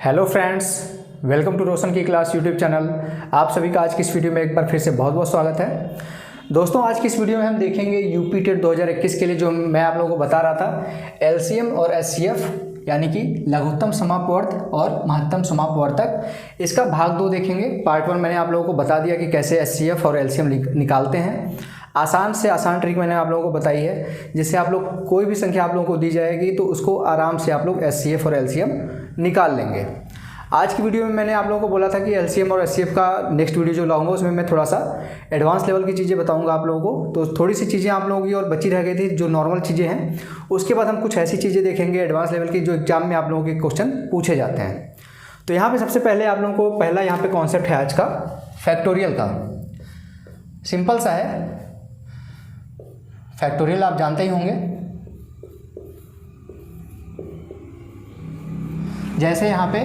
Hello friends, welcome to रोशन की class YouTube channel. आप सभी का आज की इस वीडियो में एक बार फिर से बहुत बहुत स्वागत है। दोस्तों, आज की इस वीडियो में हम देखेंगे यूपी टेट 2021 के लिए जो मैं आप लोगों को बता रहा था, एलसीएम और एचसीएफ यानी कि लघुत्तम समापवर्त और महत्तम समापवर्तक, इसका भाग 2 देखेंगे। पार्ट 1 मैंने आप लोगों को बता दिया कि कैसे एचसीएफ और एलसीएम निकालते हैं। आसान से आसान ट्रिक मैंने आप लोगों को बताई है, जिससे आप लोग कोई भी संख्या आप लोगों को दी जाएगी तो उसको आराम से आप लोग एचसीएफ और एलसीएम निकाल लेंगे। आज की वीडियो में मैंने आप लोगों को बोला था कि एलसीएम और एचसीएफ का नेक्स्ट वीडियो जो लाऊंगा उसमें मैं थोड़ा सा एडवांस लेवल की चीज़ें बताऊंगा आप लोगों को। तो थोड़ी सी चीज़ें आप लोगों की और बची रह गई थी जो नॉर्मल चीज़ें हैं। उसके बाद हम कुछ ऐसी चीज़ें देखेंगे एडवांस लेवल की जो एग्जाम में आप लोगों के क्वेश्चन पूछे जाते हैं। तो यहाँ पर सबसे पहले आप लोगों को पहला यहाँ पर कॉन्सेप्ट है आज का फैक्टोरियल का। सिंपल सा है, फैक्टोरियल आप जानते ही होंगे। जैसे यहाँ पे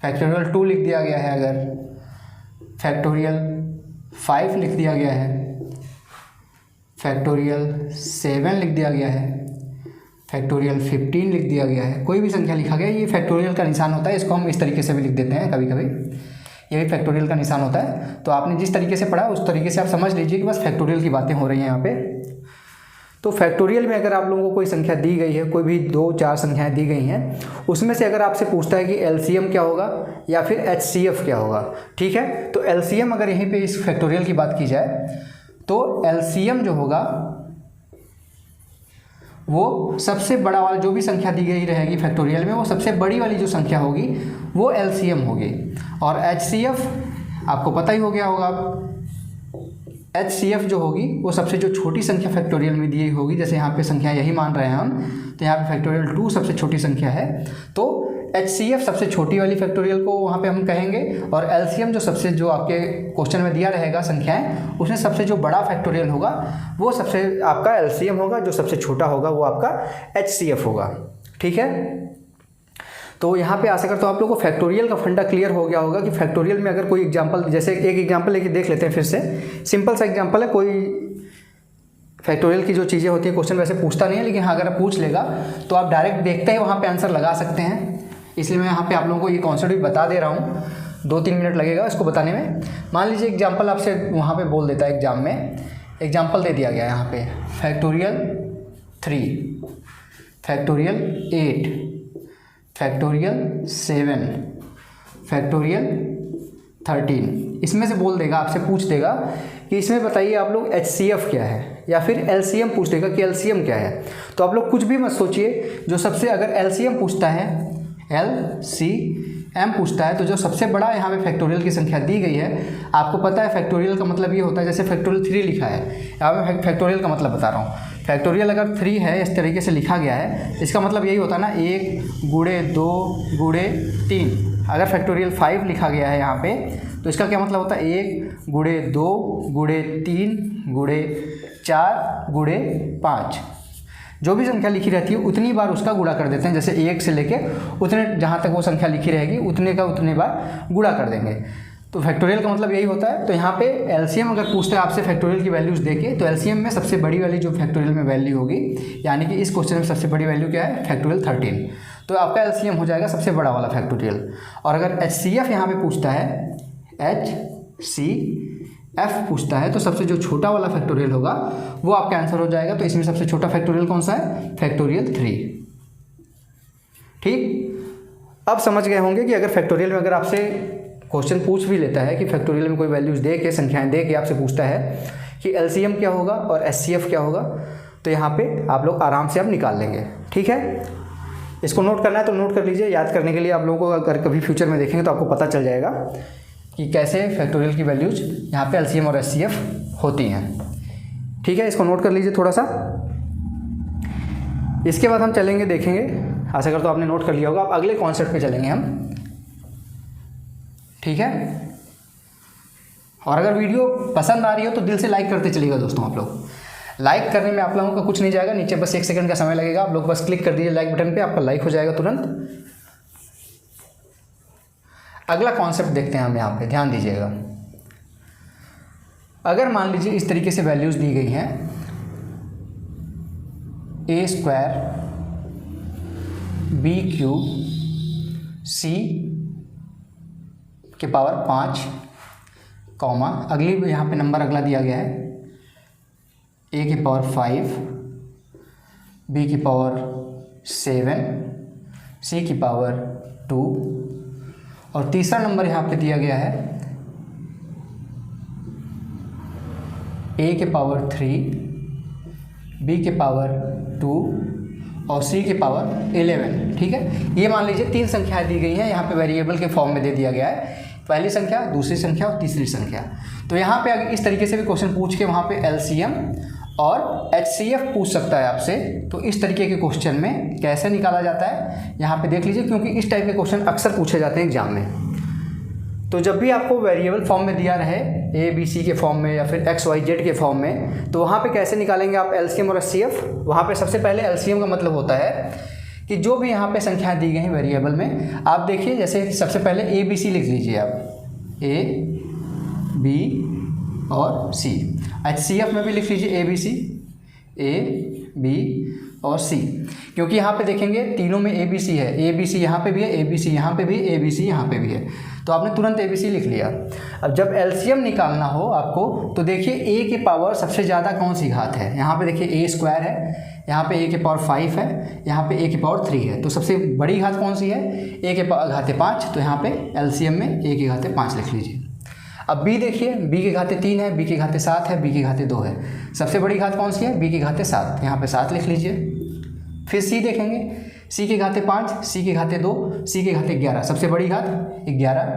फैक्टोरियल 2 लिख दिया गया है, अगर फैक्टोरियल 5 लिख दिया गया है, फैक्टोरियल 7 लिख दिया गया है, फैक्टोरियल 15 लिख दिया गया है, कोई भी संख्या लिखा गया, ये फैक्टोरियल का निशान होता है। इसको हम इस तरीके से भी लिख देते हैं कभी कभी, ये भी फैक्टोरियल का निशान होता है। तो आपने जिस तरीके से पढ़ा उस तरीके से आप समझ लीजिए कि बस फैक्टोरियल की बातें हो रही हैं यहाँ पे। तो फैक्टोरियल में अगर आप लोगों को कोई संख्या दी गई है, कोई भी 2-4 संख्याएं दी गई हैं, उसमें से अगर आपसे पूछता है कि एलसीएम क्या होगा या फिर एचसीएफ क्या होगा, ठीक है। तो एलसीएम अगर यहीं पे इस फैक्टोरियल की बात की जाए तो एलसीएम जो होगा वो सबसे बड़ा वाला, जो भी संख्या दी गई रहेगी फैक्टोरियल में, वो सबसे बड़ी वाली जो संख्या होगी वो एलसीएम होगी। और एचसीएफ आपको पता ही हो गया होगा, एचसीएफ जो होगी वो सबसे जो छोटी संख्या फैक्टोरियल में दी गई होगी। जैसे यहाँ पे संख्या यही मान रहे हैं हम, तो यहाँ पे फैक्टोरियल 2 सबसे छोटी संख्या है, तो एचसीएफ सबसे छोटी वाली फैक्टोरियल को वहाँ पे हम कहेंगे। और एलसीएम जो आपके क्वेश्चन में दिया रहेगा संख्याएं, उसमें सबसे जो बड़ा फैक्टोरियल होगा वो सबसे आपका एलसीएम होगा, जो सबसे छोटा होगा वो आपका एचसीएफ होगा, ठीक है। तो यहाँ पे आशा करता हूँ आप लोगों को फैक्टोरियल का फंडा क्लियर हो गया होगा कि फैक्टोरियल में अगर कोई एग्जांपल, जैसे एक एग्जांपल लेके देख लेते हैं फिर से। सिंपल सा एग्जांपल है, कोई फैक्टोरियल की जो चीज़ें होती हैं क्वेश्चन वैसे पूछता नहीं है, लेकिन हाँ अगर आप पूछ लेगा तो आप डायरेक्ट देखते ही वहाँ पे आंसर लगा सकते हैं। इसलिए मैं यहाँ पे आप लोगों को ये कॉन्सेप्ट भी बता दे रहा हूँ। 2-3 मिनट लगेगा इसको बताने में। मान लीजिए एग्जाम्पल आपसे वहाँ पे बोल देता है, एग्जाम में एग्जाम्पल दे दिया गया यहाँ पे फैक्टोरियल 3, फैक्टोरियल 8, फैक्टोरियल 7, फैक्टोरियल 13। इसमें से बोल देगा, आपसे पूछ देगा कि इसमें बताइए आप लोग एचसीएफ क्या है, या फिर एलसीएम पूछ देगा कि एलसीएम क्या है। तो आप लोग कुछ भी मत सोचिए, जो सबसे, अगर एलसीएम पूछता है, एलसीएम पूछता है, तो जो सबसे बड़ा यहाँ पे फैक्टोरियल की संख्या दी गई है, आपको पता है फैक्टोरियल का मतलब ये होता है, जैसे फैक्टोरियल 3 लिखा है, यहाँ पे फैक्टोरियल का मतलब बता रहा हूँ। फैक्टोरियल अगर 3 है, इस तरीके से लिखा गया है, इसका मतलब यही होता है ना, 1 गुणे 2 गुणे 3। अगर फैक्टोरियल 5 लिखा गया है यहाँ पे, तो इसका क्या मतलब होता है, 1 गुणे 2 गुणे 3 गुणे 4 गुणे 5। जो भी संख्या लिखी रहती है उतनी बार उसका गुणा कर देते हैं। जैसे 1 से लेके उतने, जहाँ तक वो संख्या लिखी रहेगी उतने का उतने बार गुणा कर देंगे। तो फैक्टोरियल का मतलब यही होता है। तो यहाँ पे एलसीएम अगर पूछते हैं आपसे फैक्टोरियल की वैल्यूज़ देके, तो एलसीएम में सबसे बड़ी वाली जो फैक्टोरियल में वैल्यू होगी, यानी कि इस क्वेश्चन में सबसे बड़ी वैल्यू क्या है, फैक्टोरियल 13। तो आपका एलसीएम हो जाएगा सबसे बड़ा वाला फैक्टोरियल। और अगर एचसीएफ यहाँ पे पूछता है, एचसीएफ पूछता है, तो सबसे जो छोटा वाला फैक्टोरियल होगा वो आपका आंसर हो जाएगा। तो इसमें सबसे छोटा फैक्टोरियल कौन सा है, फैक्टोरियल 3, ठीक। अब समझ गए होंगे कि अगर फैक्टोरियल में अगर आपसे क्वेश्चन पूछ भी लेता है कि फैक्टोरियल में कोई वैल्यूज़ दे के, संख्याएं दे के आपसे पूछता है कि एलसीएम क्या होगा और एचसीएफ क्या होगा, तो यहाँ पे आप लोग आराम से आप निकाल लेंगे, ठीक है। इसको नोट करना है तो नोट कर लीजिए। याद करने के लिए आप लोगों को अगर कभी फ्यूचर में देखेंगे तो आपको पता चल जाएगा कि कैसे फैक्टोरियल की वैल्यूज़ यहाँ पे एलसीएम और एचसीएफ होती हैं, ठीक है। इसको नोट कर लीजिए थोड़ा सा। इसके बाद हम चलेंगे, देखेंगे, आशा करता हूँ आपने नोट कर लिया होगा। अब अगले कॉन्सेप्ट पे चलेंगे हम, ठीक है। और अगर वीडियो पसंद आ रही हो तो दिल से लाइक करते चलिएगा दोस्तों। आप लोग लाइक करने में आप लोगों का कुछ नहीं जाएगा, नीचे बस 1 सेकंड का समय लगेगा, आप लोग बस क्लिक कर दीजिए लाइक बटन पे, आपका लाइक हो जाएगा तुरंत। अगला कॉन्सेप्ट देखते हैं हम यहाँ पे, ध्यान दीजिएगा। अगर मान लीजिए इस तरीके से वैल्यूज़ दी गई हैं, a² बी क्यूब सी के पावर 5 कॉमा अगली यहाँ पे नंबर अगला दिया गया है ए की पावर 5 बी की पावर 7 सी की पावर 2 और तीसरा नंबर यहाँ पे दिया गया है ए के पावर 3 बी के पावर 2 और सी के पावर 11। ठीक है, ये मान लीजिए 3 संख्याएं दी गई हैं, यहाँ पे वेरिएबल के फॉर्म में दे दिया गया है, पहली संख्या, दूसरी संख्या और तीसरी संख्या। तो यहाँ पे अगर इस तरीके से भी क्वेश्चन पूछ के वहाँ पे एलसीएम और एचसीएफ पूछ सकता है आपसे, तो इस तरीके के क्वेश्चन में कैसे निकाला जाता है यहाँ पे देख लीजिए, क्योंकि इस टाइप के क्वेश्चन अक्सर पूछे जाते हैं एग्जाम में। तो जब भी आपको वेरिएबल फॉर्म में दिया रहे ए बी सी के फॉर्म में या फिर एक्स वाई जेड के फॉर्म में, तो वहाँ पे कैसे निकालेंगे आप एलसीएम और एचसीएफ। वहाँ पे सबसे पहले एलसीएम का मतलब होता है कि जो भी यहाँ पे संख्याएं दी गई हैं वेरिएबल में, आप देखिए जैसे सबसे पहले ए बी सी लिख लीजिए आप, ए बी और सी। एचसीएफ में भी लिख लीजिए A B C, A B और सी, क्योंकि यहाँ पे देखेंगे तीनों में ए बी सी है, ए बी सी यहाँ पे भी है, ए बी सी यहाँ पे भी, ए बी सी यहाँ पे भी है, तो आपने तुरंत ए बी सी लिख लिया। अब जब एलसीएम निकालना हो आपको, तो देखिए ए के पावर सबसे ज़्यादा कौन सी घात है, यहाँ पे देखिए ए स्क्वायर है, यहाँ पे ए के पावर 5 है, यहाँ पे ए के पावर 3 है, तो सबसे बड़ी घात कौन सी है, ए के घाते 5, तो यहाँ पे एलसीएम में ए के घाते 5 लिख लीजिए। अब बी देखिए, बी के घाते 3 है, बी के घाते 7 है, बी के घाते 2 है, सबसे बड़ी घात कौन सी है, बी के घाते 7, यहाँ पे 7 लिख लीजिए। फिर सी देखेंगे, सी के घाते 5, सी के घाते 2, सी के घाते 11, सबसे बड़ी घात 11।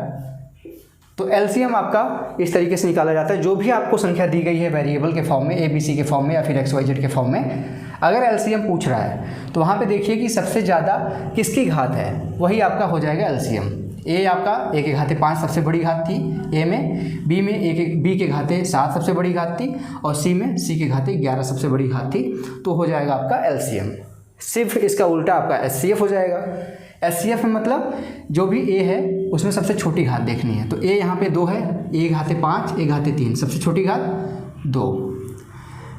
तो एलसीएम आपका इस तरीके से निकाला जाता है। जो भी आपको संख्या दी गई है वेरिएबल के फॉर्म में, ए बी सी के फॉर्म में या फिर एक्स वाई जेड के फॉर्म में, अगर एलसीएम पूछ रहा है तो वहाँ पे देखिए कि सबसे ज़्यादा किसकी घात है, वही आपका हो जाएगा एलसीएम। ए आपका ए के घाते 5 सबसे बड़ी घात थी ए में, बी में बी के घाते 7 सबसे बड़ी घात थी, और सी में सी के घाते 11 सबसे बड़ी घात थी, तो हो जाएगा आपका एलसीएम। सिर्फ इसका उल्टा आपका एचसीएफ हो जाएगा। एचसीएफ में मतलब जो भी ए है उसमें सबसे छोटी घात देखनी है, तो ए यहाँ पे 2 है, ए घाते 5, ए घाते 3, सबसे छोटी घात 2।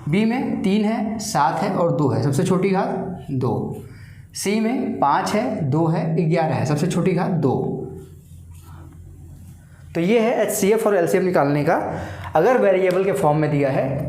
बी में 3 है, 7 है और 2 है, सबसे छोटी घात 2। सी में 5 है, 2 है, 11 है, सबसे छोटी घात 2। तो ये है एचसीएफ और एलसीएम निकालने का, अगर वेरिएबल के फॉर्म में दिया है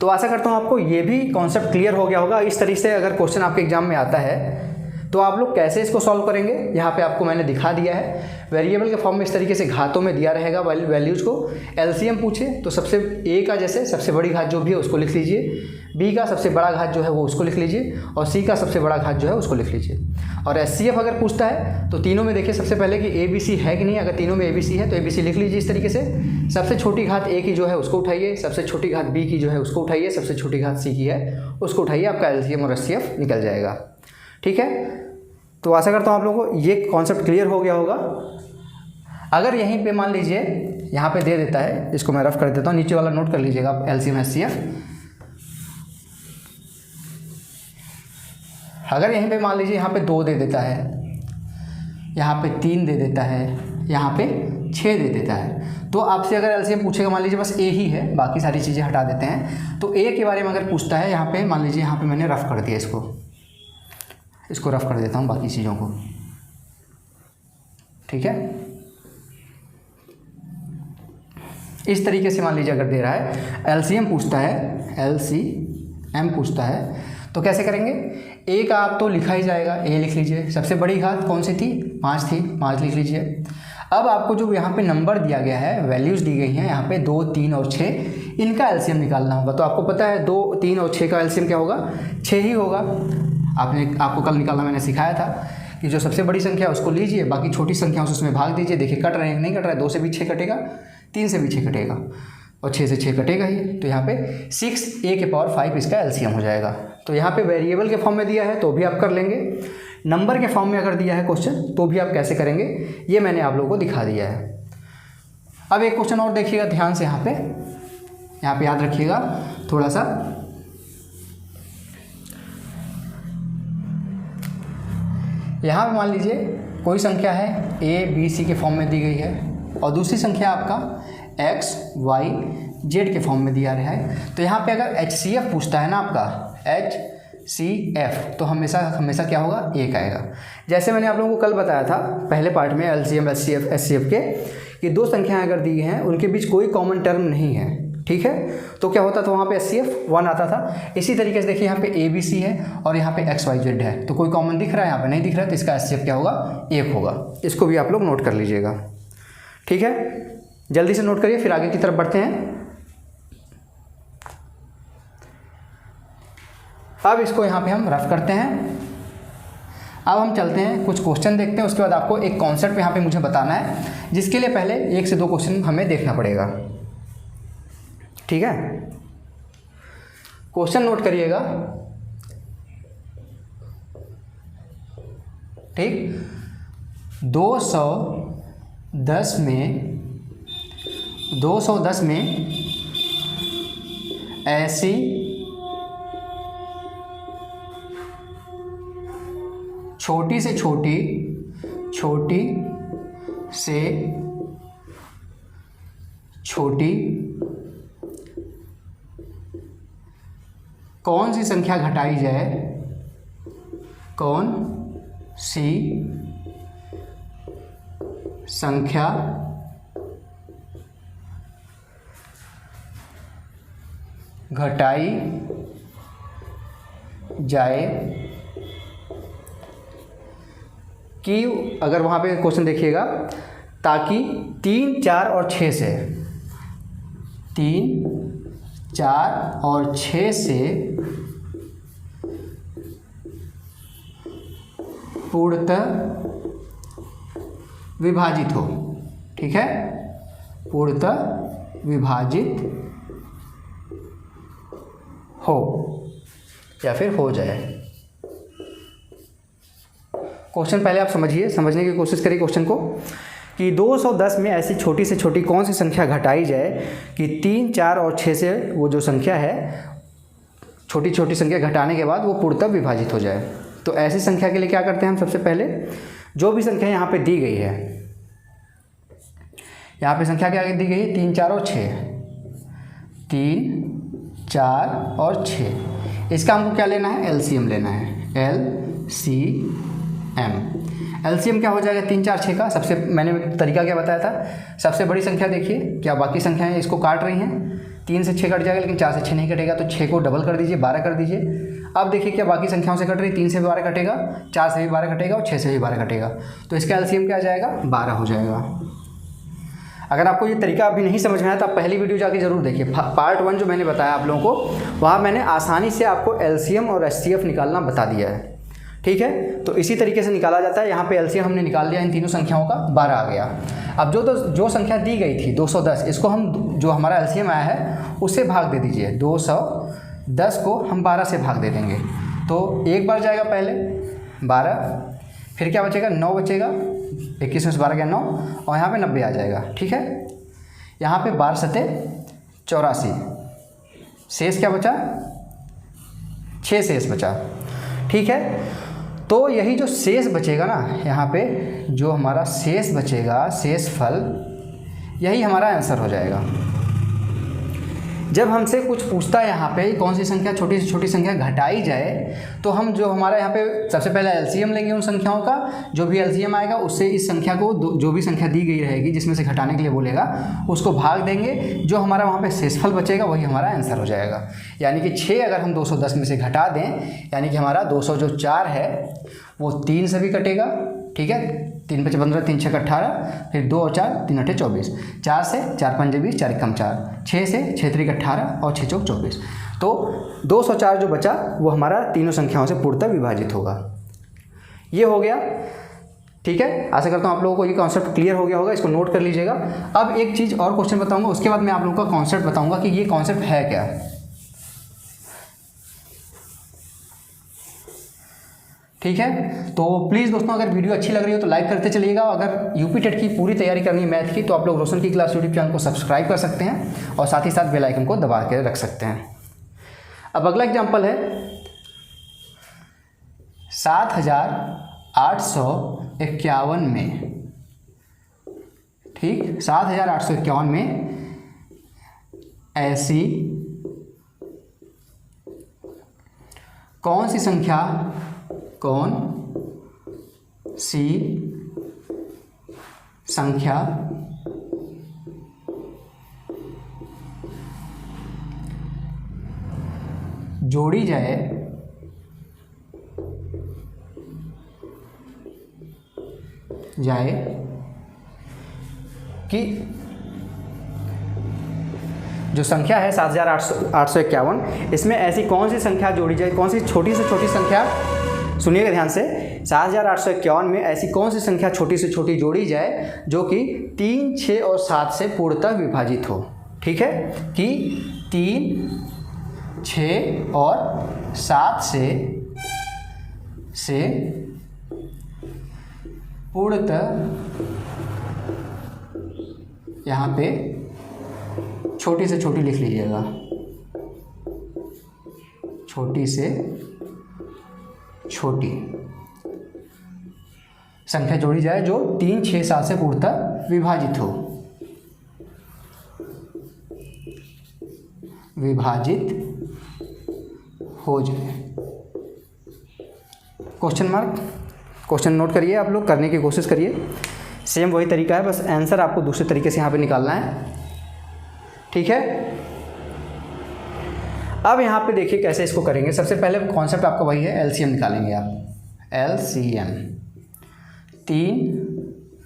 तो आशा करता हूँ आपको ये भी कॉन्सेप्ट क्लियर हो गया होगा। इस तरीके से अगर क्वेश्चन आपके एग्जाम में आता है तो आप लोग कैसे इसको सॉल्व करेंगे, यहाँ पे आपको मैंने दिखा दिया है। वेरिएबल के फॉर्म में इस तरीके से घातों में दिया रहेगा वैल्यूज़ को। एलसीएम पूछे तो सबसे ए का जैसे सबसे बड़ी घात जो भी है उसको लिख लीजिए, बी का सबसे बड़ा घात जो है वो उसको लिख लीजिए, और सी का सबसे बड़ा घात जो है उसको लिख लीजिए। और एचसीएफ अगर पूछता है तो तीनों में देखिए सबसे पहले कि ए बी सी है कि नहीं, अगर तीनों में ए बी सी है तो ए बी सी लिख लीजिए इस तरीके से। सबसे छोटी घात ए की जो है उसको उठाइए, सबसे छोटी घात बी की जो है उसको उठाइए, सबसे छोटी घात सी की है उसको उठाइए, आपका एलसीएम और एचसीएफ निकल जाएगा। ठीक है, तो आशा करता हूँ आप लोगों को ये कॉन्सेप्ट क्लियर हो गया होगा। अगर यहीं पे मान लीजिए यहाँ पे दे देता है, इसको मैं रफ कर देता हूँ, नीचे वाला नोट कर लीजिएगा आप, एलसीएम एचसीएफ। अगर यहीं पे मान लीजिए यहाँ पे 2 दे देता है, यहाँ पे 3 दे देता है, यहाँ पे 6 दे देता है, तो आपसे अगर एलसीएम पूछेगा, मान लीजिए बस ए ही है, बाकी सारी चीज़ें हटा देते हैं, तो ए के बारे में अगर पूछता है, यहाँ पे मान लीजिए यहाँ पे मैंने रफ कर दिया, इसको रफ कर देता हूँ बाकी चीज़ों को। ठीक है, इस तरीके से मान लीजिए अगर दे रहा है, एलसीएम पूछता है, एलसीएम पूछता है, तो कैसे करेंगे, ए का आप तो लिखा ही जाएगा, ए लिख लीजिए। सबसे बड़ी घात कौन सी थी, 5 थी, 5 लिख लीजिए। अब आपको जो यहाँ पे नंबर दिया गया है, वैल्यूज़ दी गई हैं यहाँ पे 2, 3 और 6, इनका एलसीएम निकालना होगा। तो आपको पता है 2, 3 और 6 का एलसीएम क्या होगा, 6 ही होगा। आपको कल निकालना मैंने सिखाया था कि जो सबसे बड़ी संख्या है उसको लीजिए, बाकी छोटी संख्या उसमें भाग दीजिए, देखिए कट रहे हैं नहीं कट रहा है, 2 से भी 6 कटेगा, 3 से भी 6 कटेगा और 6 से 6 कटेगा ही। तो यहाँ पे 6 a के पावर 5 इसका एलसीएम हो जाएगा। तो यहाँ पे वेरिएबल के फॉर्म में दिया है तो भी आप कर लेंगे, नंबर के फॉर्म में अगर दिया है क्वेश्चन तो भी आप कैसे करेंगे, ये मैंने आप लोगों को दिखा दिया है। अब एक क्वेश्चन और देखिएगा ध्यान से, यहाँ पे याद रखिएगा थोड़ा सा। यहाँ पे मान लीजिए कोई संख्या है ए बी सी के फॉर्म में दी गई है, और दूसरी संख्या आपका एक्स वाई जेड के फॉर्म में दिया रहा है। तो यहाँ पे अगर एचसीएफ पूछता है ना आपका, LCF, तो हमेशा हमेशा क्या होगा, 1 आएगा। जैसे मैंने आप लोगों को कल बताया था पहले पार्ट में LCM LCF SCF के, कि दो संख्याएं अगर दी हैं उनके बीच कोई कॉमन टर्म नहीं है, ठीक है, तो क्या होता था वहाँ पे SCF 1 आता था। इसी तरीके से देखिए यहाँ पे ABC है और यहाँ पे XYZ है, तो कोई कॉमन दिख रहा है, यहाँ पे नहीं दिख रहा है, तो इसका SCF क्या होगा, 1 होगा। इसको भी आप लोग नोट कर लीजिएगा, ठीक है। जल्दी से नोट करिए, फिर आगे की तरफ बढ़ते हैं। अब इसको यहाँ पे हम रफ करते हैं। अब हम चलते हैं, कुछ क्वेश्चन देखते हैं, उसके बाद आपको एक कॉन्सेप्ट यहाँ पे मुझे बताना है, जिसके लिए पहले 1 से 2 क्वेश्चन हमें देखना पड़ेगा, ठीक है। क्वेश्चन नोट करिएगा, ठीक। 210 में ऐसी छोटी से छोटी कौन सी संख्या घटाई जाए, कौन सी संख्या घटाई जाए कि, अगर वहाँ पे क्वेश्चन देखिएगा, ताकि 3, 4 और 6 से 3, 4 और 6 से पूर्णतः विभाजित हो, ठीक है, पूर्णतः विभाजित हो या फिर हो जाए। क्वेश्चन पहले आप समझिए, समझने की कोशिश करिए क्वेश्चन को, कि 210 में ऐसी छोटी से छोटी कौन सी संख्या घटाई जाए कि 3, 4 और 6 से वो जो संख्या है, छोटी छोटी संख्या घटाने के बाद वो पूर्णतः विभाजित हो जाए। तो ऐसी संख्या के लिए क्या करते हैं हम, सबसे पहले जो भी संख्या यहाँ पे दी गई है, यहाँ पे संख्या क्या दी गई है, 3, 4 और 6, 3, 4 और 6, इसका हमको क्या लेना है, LCM लेना है, LCM क्या हो जाएगा 3, 4, 6 का। सबसे मैंने तरीका क्या बताया था, सबसे बड़ी संख्या देखिए, क्या बाकी संख्याएं इसको काट रही हैं, 3 से 6 कट जाएगा, लेकिन 4 से 6 नहीं कटेगा, तो 6 को डबल कर दीजिए, 12 कर दीजिए। अब देखिए क्या बाकी संख्याओं से कट रही, 3 से भी 12 कटेगा, 4 से भी 12 कटेगा और 6 से भी 12 कटेगा, तो इसका LCM क्या आ जाएगा, 12 हो जाएगा। अगर आपको ये तरीका अभी नहीं समझ में आया तो आप पहली वीडियो जाके जरूर देखिए, पार्ट 1 जो मैंने बताया आप लोगों को, वहाँ मैंने आसानी से आपको LCM और SCF निकालना बता दिया है, ठीक है। तो इसी तरीके से निकाला जाता है। यहाँ पे LCM हमने निकाल दिया, इन तीनों संख्याओं का 12 आ गया। अब जो संख्या दी गई थी 210, इसको हम, जो हमारा LCM आया है उससे भाग दे दीजिए, 210 को हम 12 से भाग दे देंगे, तो एक बार जाएगा पहले 12, फिर क्या बचेगा, 9 बचेगा, 21 में से 12 गया 9, और यहाँ पे 90 आ जाएगा, ठीक है। यहाँ पे 12 सते 84, शेष क्या बचा, 6 शेष बचा, ठीक है। तो यही जो शेष बचेगा ना, यहाँ पे जो हमारा शेष बचेगा, शेष फल, यही हमारा आंसर हो जाएगा। जब हमसे कुछ पूछता है यहाँ पे कौन सी संख्या छोटी से छोटी संख्या घटाई जाए, तो हम जो हमारा यहाँ पे सबसे पहले LCM लेंगे उन संख्याओं का, जो भी LCM आएगा उससे इस संख्या को जो भी संख्या दी गई रहेगी जिसमें से घटाने के लिए बोलेगा उसको भाग देंगे, जो हमारा वहाँ पे शेषफल बचेगा वही हमारा आंसर हो जाएगा। यानी कि 6 अगर हम 210 में से घटा दें, यानी कि हमारा 204 है वो 3 से भी कटेगा, ठीक है, 3 5 15, 3 6 18, फिर 2 और 4, 3 8 24, 4 से 4 5 20, 4 1 4, 6 से 6 3 18 और 6 4 24, तो 204 जो बचा वो हमारा तीनों संख्याओं से पूर्णतः विभाजित होगा। ये हो गया, ठीक है। आशा करता हूँ आप लोगों को ये कॉन्सेप्ट क्लियर हो गया होगा, इसको नोट कर लीजिएगा। अब एक चीज़ और क्वेश्चन बताऊँगा, उसके बाद मैं आप लोगों का कॉन्सेप्ट बताऊँगा कि ये कॉन्सेप्ट है क्या, ठीक है। तो प्लीज़ दोस्तों, अगर वीडियो अच्छी लग रही हो तो लाइक करते चलिएगा। अगर यूपी टेट की पूरी तैयारी करनी है मैथ की, तो आप लोग रोशन की क्लास यूट्यूब चैनल को सब्सक्राइब कर सकते हैं और साथ ही साथ बेल आइकन को दबा के रख सकते हैं। अब अगला एग्जांपल है 7851 में, ठीक, 7851 में ऐसी कौन सी संख्या जोड़ी जाए कि जो संख्या है 7851, इसमें ऐसी कौन सी संख्या जोड़ी जाए, कौन सी छोटी से छोटी संख्या, सुनिएगा ध्यान से, 7851 में ऐसी कौन सी संख्या छोटी से छोटी जोड़ी जाए जो कि 3, 6 और 7 से पूर्णतः विभाजित हो। ठीक है, कि 3, 6 और 7 से पूर्णतः यहाँ पे छोटी से छोटी लिख लीजिएगा, छोटी से छोटी संख्या जोड़ी जाए जो 3, 6, 7 से पूर्णतः विभाजित हो जाए। क्वेश्चन नोट करिए, आप लोग करने की कोशिश करिए। सेम वही तरीका है, बस आंसर आपको दूसरे तरीके से यहाँ पे निकालना है। ठीक है, अब यहाँ पे देखिए कैसे इसको करेंगे। सबसे पहले कॉन्सेप्ट आपका वही है, एलसीएम निकालेंगे आप। एलसीएम 3,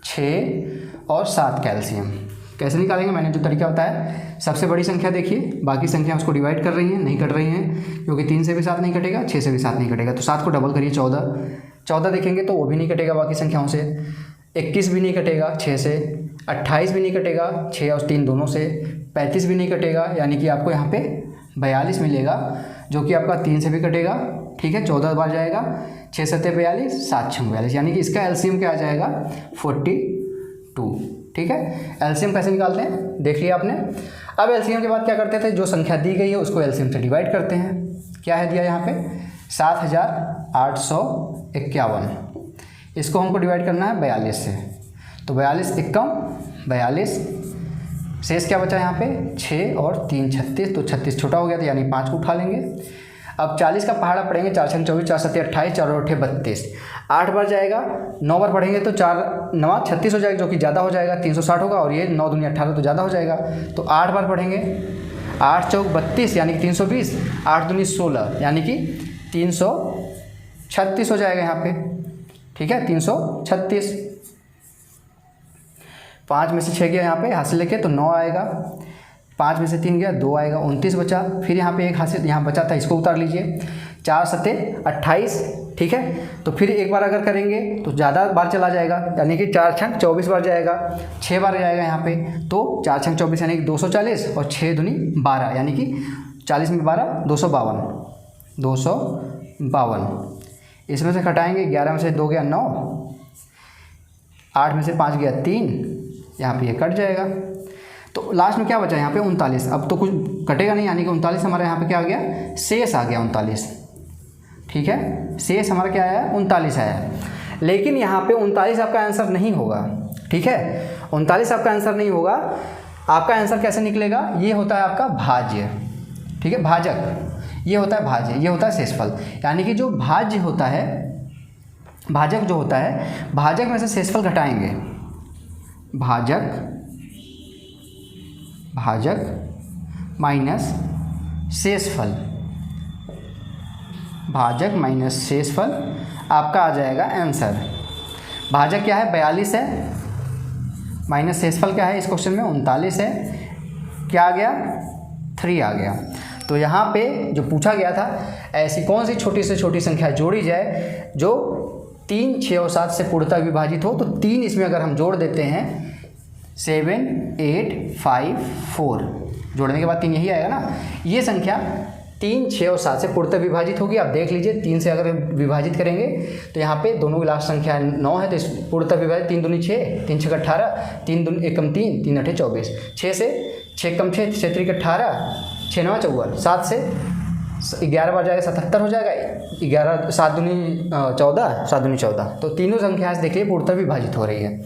6 और 7 का एलसीएम कैसे निकालेंगे, मैंने जो तरीका बताया। सबसे बड़ी संख्या देखिए, बाकी संख्या उसको डिवाइड कर रही हैं, नहीं कट रही हैं, क्योंकि 3 से भी 7 नहीं कटेगा, 6 से भी 7 नहीं कटेगा, तो 7 को डबल करिए 14 देखेंगे तो वो भी नहीं कटेगा बाकी संख्याओं से। 21 भी नहीं कटेगा 6 से, 28 भी नहीं कटेगा 6 और 3 दोनों से, 35 भी नहीं कटेगा, यानी कि आपको यहाँ पे 42 मिलेगा, जो कि आपका 3 से भी कटेगा। ठीक है, 14 बार जाएगा, 6 7 42, 7 6 42, यानी कि इसका एलसीएम क्या आ जाएगा 42। ठीक है, एलसीएम कैसे निकालते हैं देख लिया आपने। अब एलसीएम के बाद क्या करते थे, जो संख्या दी गई है उसको एलसीएम से डिवाइड करते हैं। क्या है दिया यहाँ पे 7851, इसको हमको डिवाइड करना है 42 से, तो 42 एकम 42, शेष क्या बचा यहाँ पे 6 और 3 36, तो 36 छोटा हो गया था, यानी 5 को उठा लेंगे। अब 40 का पहाड़ा पढ़ेंगे, 4 6 24, 4 7 28, 4 और 8 32, 8 बार जाएगा, 9 बार पढ़ेंगे तो 4 9 36 हो जाएगा, जो कि ज़्यादा हो जाएगा, 360 होगा, और ये 9 दूनी 18 तो ज़्यादा हो जाएगा, तो 8 बार पढ़ेंगे, 8 चौक 32 यानी कि 320, 8 दूनी 16 यानी कि 336 हो जाएगा यहाँ पे। ठीक है, 336, 5 में से 6 गया यहाँ पे हासिल लेके तो 9 आएगा, 5 में से 3 गया 2 आएगा, 29 बचा। फिर यहाँ पे एक हासिल यहाँ बचा था, इसको उतार लीजिए, 4 7 28। ठीक है, तो फिर एक बार अगर करेंगे तो ज़्यादा बार चला जाएगा, यानी कि 4 6 24 बार जाएगा, 6 बार जाएगा यहाँ पे, तो 4 6 24 यानी कि 240 और 6 दूनी 12, यानी कि 40 में 12 252। इसमें से घटाएंगे, 11 में से 2 गया 9, 8 में से 5 गया 3, यहाँ पे ये कट जाएगा, तो लास्ट में क्या बचा यहाँ पे 39। अब तो कुछ कटेगा नहीं, यानी कि 39 हमारा यहाँ पे क्या आ गया, शेष आ गया 39। ठीक है, शेष हमारा क्या आया 39 आया, लेकिन यहाँ पे 39 आपका आंसर नहीं होगा। ठीक है, 39 आपका आंसर नहीं होगा। आपका आंसर कैसे निकलेगा, ये होता है आपका भाज्य। ठीक है, भाजक, ये होता है भाज्य, ये होता है शेषफल, यानी कि जो भाज्य होता है, भाजक जो होता है, भाजक में से शेषफल घटाएंगे, भाजक माइनस शेषफल, भाजक माइनस शेषफल आपका आ जाएगा आंसर। भाजक क्या है 42 है, माइनस शेषफल क्या है इस क्वेश्चन में 39 है, क्या आ गया 3 आ गया। तो यहाँ पे जो पूछा गया था, ऐसी कौन सी छोटी से छोटी संख्या जोड़ी जाए जो 3, 6 और 7 से पूर्णतः विभाजित हो, तो 3 इसमें अगर हम जोड़ देते हैं 7 8 5 4, जोड़ने के बाद 3 यही आएगा ना, ये संख्या 3, 6 और 7 से पूर्णतः विभाजित होगी। आप देख लीजिए 3 से अगर विभाजित करेंगे तो यहाँ पे दोनों की लास्ट संख्या 9 है, तो इस पूर्णतः विभाजित 3 दूनी 6, 3 6 18, 3 दूनी 1 कम 3, 3 8 24, 6 से 6 कम 6, 6 3 18, 6 9 54, 7 से 11 बार जाएगा 77 हो जाएगा, 11 7 दूनी 14, 7 दूनी 14, तो तीनों संख्या देखिए पूर्णतः विभाजित हो रही है।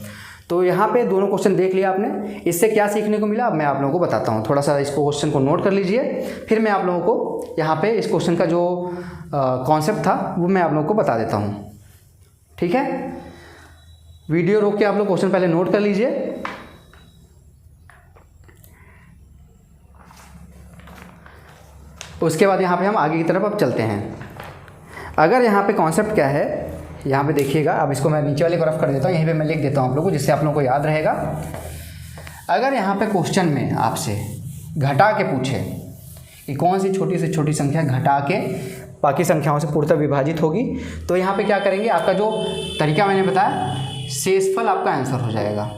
तो यहाँ पे दोनों क्वेश्चन देख लिया आपने, इससे क्या सीखने को मिला अब मैं आप लोगों को बताता हूँ। थोड़ा सा इसको क्वेश्चन को नोट कर लीजिए, फिर मैं आप लोगों को यहाँ पे इस क्वेश्चन का जो कॉन्सेप्ट था वो मैं आप लोगों को बता देता हूँ। ठीक है, वीडियो रोक के आप लोग क्वेश्चन पहले नोट कर लीजिए। उसके बाद यहाँ पे हम आगे की तरफ अब चलते हैं। अगर यहाँ पे कॉन्सेप्ट क्या है, यहाँ पे देखिएगा। अब इसको मैं नीचे वाले को रफ कर देता हूँ, यहीं पे मैं लिख देता हूँ आप लोगों को, जिससे आप लोगों को याद रहेगा। अगर यहाँ पे क्वेश्चन में आपसे घटा के पूछे कि कौन सी छोटी से छोटी संख्या घटा के बाकी संख्याओं से पूर्णतः विभाजित होगी, तो यहाँ पे क्या करेंगे, आपका जो तरीका मैंने बताया, शेषफल आपका आंसर हो जाएगा।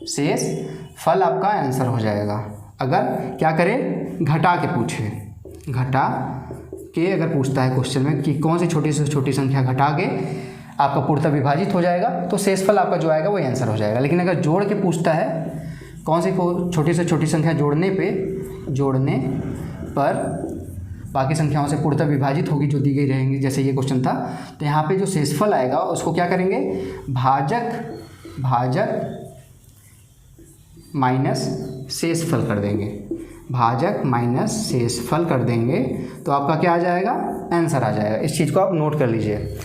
शेषफल आपका आंसर हो जाएगा अगर क्या करें, घटा के पूछे। घटा के अगर पूछता है क्वेश्चन में कि कौन सी छोटी से छोटी संख्या घटा के आपका पूर्णतः विभाजित हो जाएगा, तो शेषफल आपका जो आएगा वही आंसर हो जाएगा। लेकिन अगर जोड़ के पूछता है कौन सी छोटी से छोटी संख्या जोड़ने पर बाकी संख्याओं से पूर्णतः विभाजित होगी, जो दी गई रहेंगी, जैसे ये क्वेश्चन था, तो यहाँ पे जो शेषफल आएगा उसको क्या करेंगे, भाजक माइनस शेषफल कर देंगे। भाजक माइनस शेषफल कर देंगे तो आपका क्या आ जाएगा, आंसर आ जाएगा। इस चीज़ को आप नोट कर लीजिए।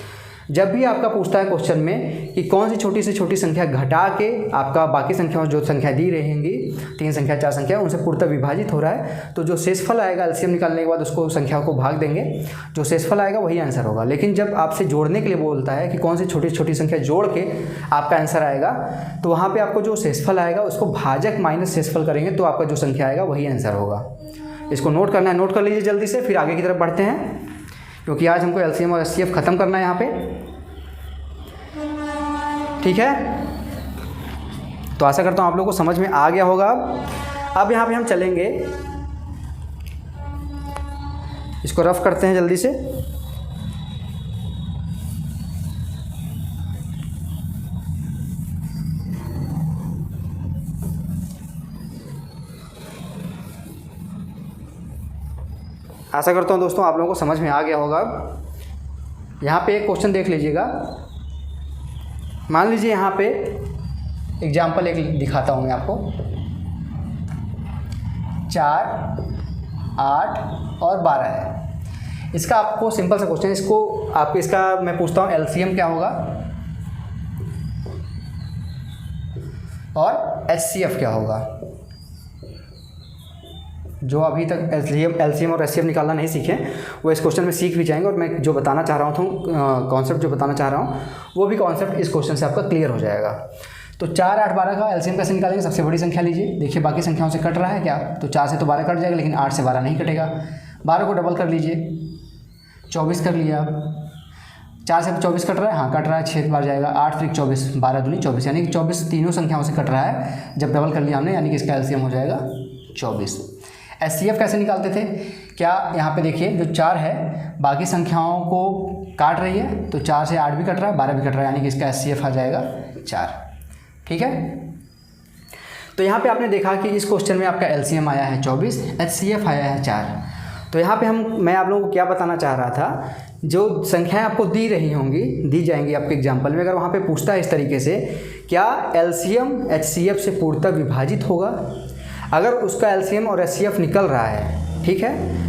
जब भी आपका पूछता है क्वेश्चन में कि कौन सी छोटी से छोटी संख्या घटा के आपका बाकी संख्याओं जो संख्या दी रहेंगी, 3 संख्या 4 संख्या, उनसे पूर्णतः विभाजित हो रहा है, तो जो शेषफल आएगा एलसीएम निकालने के बाद उसको संख्याओं को भाग देंगे, जो शेषफल आएगा वही आंसर होगा। लेकिन जब आपसे जोड़ने के लिए बोलता है कि कौन सी छोटी छोटी संख्या जोड़ के आपका आंसर आएगा, तो वहाँ पर आपको जो शेषफल आएगा उसको भाजक माइनस शेषफल करेंगे तो आपका जो संख्या आएगा वही आंसर होगा। इसको नोट करना है, नोट कर लीजिए जल्दी से, फिर आगे की तरफ बढ़ते हैं, क्योंकि आज हमको एलसीएम और एचसीएफ ख़त्म करना है यहाँ पे। ठीक है, तो आशा करता हूँ आप लोगों को समझ में आ गया होगा। अब यहाँ पे हम चलेंगे, इसको रफ करते हैं जल्दी से। आशा करता हूँ दोस्तों आप लोगों को समझ में आ गया होगा। यहाँ पे एक क्वेश्चन देख लीजिएगा। मान लीजिए यहाँ पे एग्जाम्पल एक दिखाता हूँ मैं आपको। 4, 8 और 12 है। इसका आपको सिंपल सा क्वेश्चन, इसका मैं पूछता हूँ एलसीएम क्या होगा और एचसीएफ क्या होगा। जो अभी तक एलसीएम और एचसीएफ निकालना नहीं सीखे वो इस क्वेश्चन में सीख भी जाएंगे, और मैं जो बताना चाह रहा हूँ कॉन्सेप्ट जो बताना चाह रहा हूँ वो भी कॉन्सेप्ट इस क्वेश्चन से आपका क्लियर हो जाएगा। तो 4, 8, 12 का एलसीएम कैसे निकालेंगे, सबसे बड़ी संख्या लीजिए। देखिए बाकी संख्याओं से कट रहा है क्या, तो 4 से तो 12 कट जाएगा, लेकिन 8 से 12 नहीं कटेगा। 12 को डबल कर लीजिए, 24 कर लिया आप। 4 से 24 कट रहा है, हाँ कट रहा है, 6 बार जाएगा। 8 3 24, 12 दूनी 24, यानी कि 24 तीनों संख्याओं से कट रहा है। जब डबल कर लिया हमने, यानी कि इसका एलसीएम हो जाएगा 24। एचसीएफ कैसे निकालते थे, क्या यहाँ पे देखिए जो 4 है बाकी संख्याओं को काट रही है, तो 4 से 8 भी कट रहा है, 12 भी कट रहा है, यानी कि इसका एचसीएफ आ जाएगा 4। ठीक है, तो यहाँ पे आपने देखा कि इस क्वेश्चन में आपका एलसीएम आया है 24, एचसीएफ आया है 4। तो यहाँ पे मैं आप लोगों को क्या बताना चाह रहा था, जो संख्याएं आपको दी जाएंगी आपके एग्जाम्पल में, अगर वहाँ पे पूछता है इस तरीके से, क्या एलसीएम एचसीएफ से पूर्णतः विभाजित होगा। अगर उसका एलसीएम और एचसीएफ निकल रहा है, ठीक है,